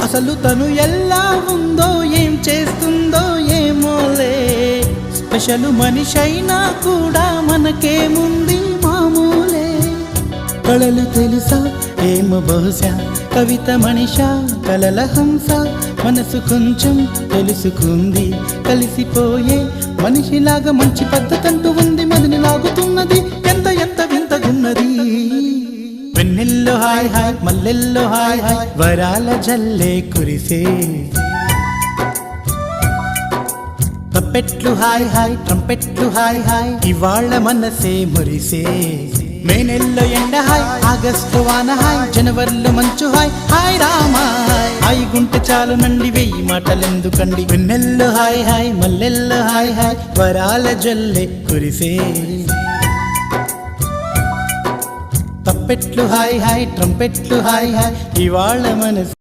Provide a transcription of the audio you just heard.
అసలు తను ఎలా ఉందో ఏం చేస్తుందో ఏమోలే, స్పెషల్ మనిషైనా కూడా మనకేముంది మామూలే. కళలు తెలుసా ఏమో బహుశా, కవిత మనిషా కలల హంస, మనసు కొంచెం తెలుసుకుంది కలిసిపోయే మనిషిలాగా, మంచి పద్ధతంటూ ఉంది మదిని లాగుతున్నది, ఎంత ఎంత వింతగున్నది. వెన్నెల్లో హాయ్ హాయ్ మల్లెల్లో హాయ్ హాయ్, వరాల జల్లే కురిసే. తప్పెట్లు హాయ్ హాయ్ ట్రంపెట్లు హాయ్ హాయ్, ఇవాళ మనసే మురిసే. మే నెల్లో ఎండ హాయ్, ఆగస్టు వాన హాయ్, జనవరిలో మంచు హాయ్, హాయ్ రామా హాయ్ గుంటె చాలు నండి వెయ్యి మాటలెందుకండి. వెన్నెల్లో హాయ్ హాయ్ మల్లెల్లో హాయ్ హాయ్, వరాల జల్లే కురిసే. తప్పెట్లు హాయ్ హాయ్ ట్రంపెట్లు హాయ్ హాయ్, ఇవాళ మనసు